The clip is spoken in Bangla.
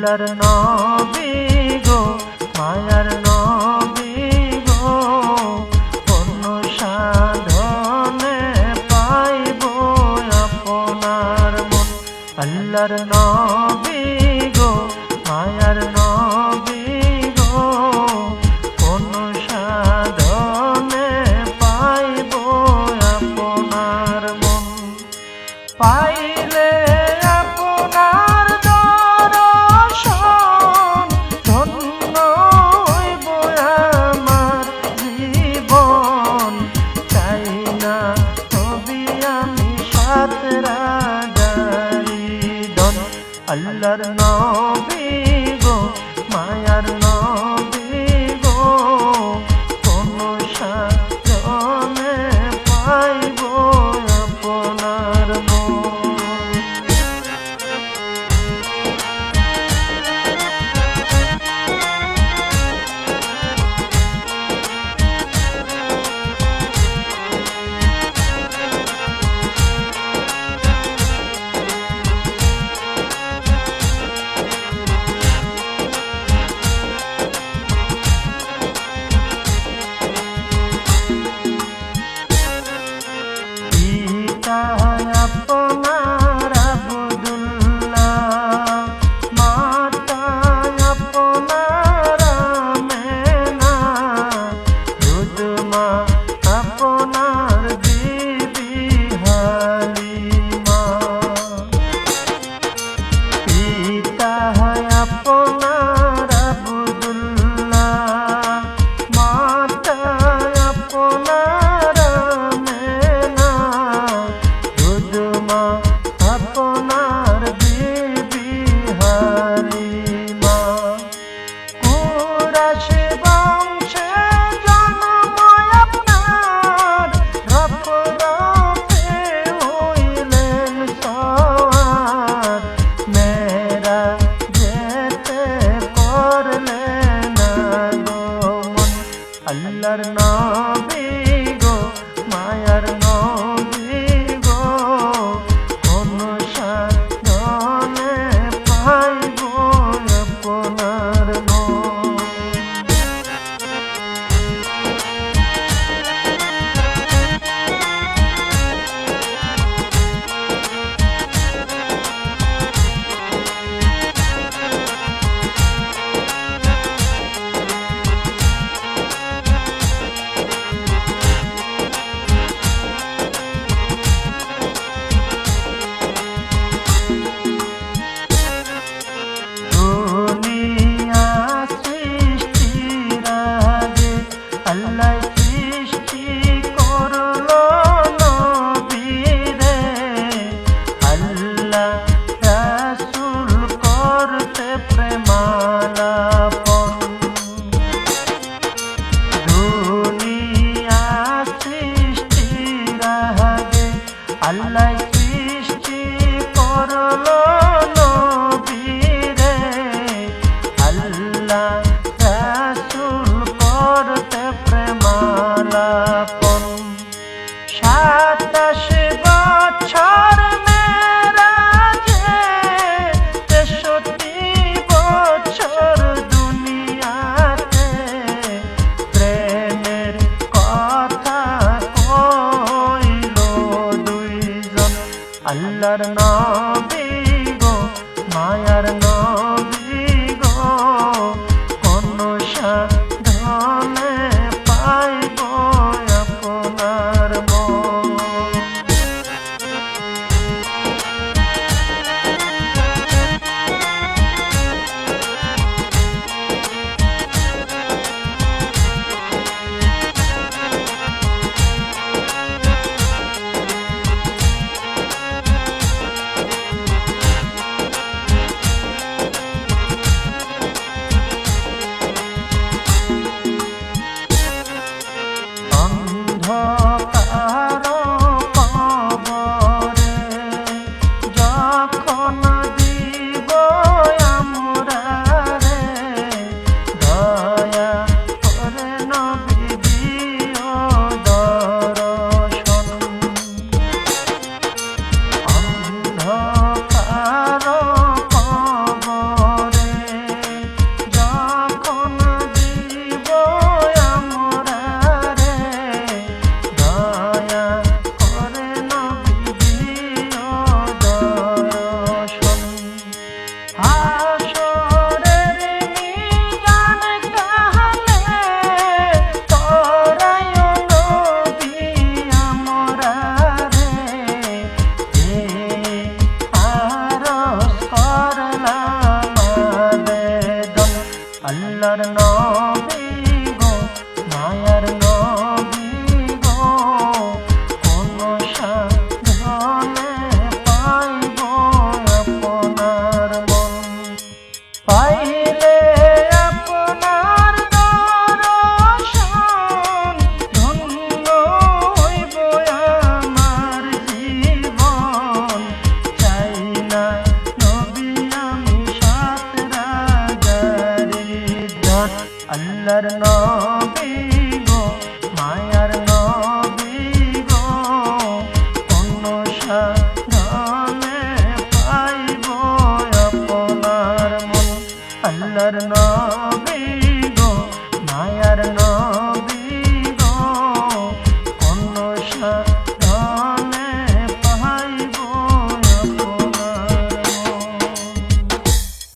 আল্লাহর নবী গো মায়ার নবী গো কোন সাধনে পাইব আপনার মন। আল্লাহর নবী গো মায়ার নবী গো কোন সাধনে পাইব আপনার মন। পাইলে আপনার দর্শন ধন্য হইব আমার জীবন। চাই না তবে আমি সাত রাজারি ধন। আল্লাহর নবী গো মায়ার নবী গো কোন সাধনে পাইব আপনার মন। আপনার আব্দুল্লাহ মাতা আপনার আমেনা দুধমা আপনার বিবি হালিমা। পিতা আপনার আব্দুল্লাহ মাতা আপনার আমেনা দুধমা আপনার বিবি হালিমা। কুরাশি বংশে জন্ম আপনার রফরফে হইলেন সওয়ার। মেরা যেতে করলেন আগমন। আল্লাহর নবী গো মায়ার নবী গো কোন সাধনে পাইব আপনার মন। আপনার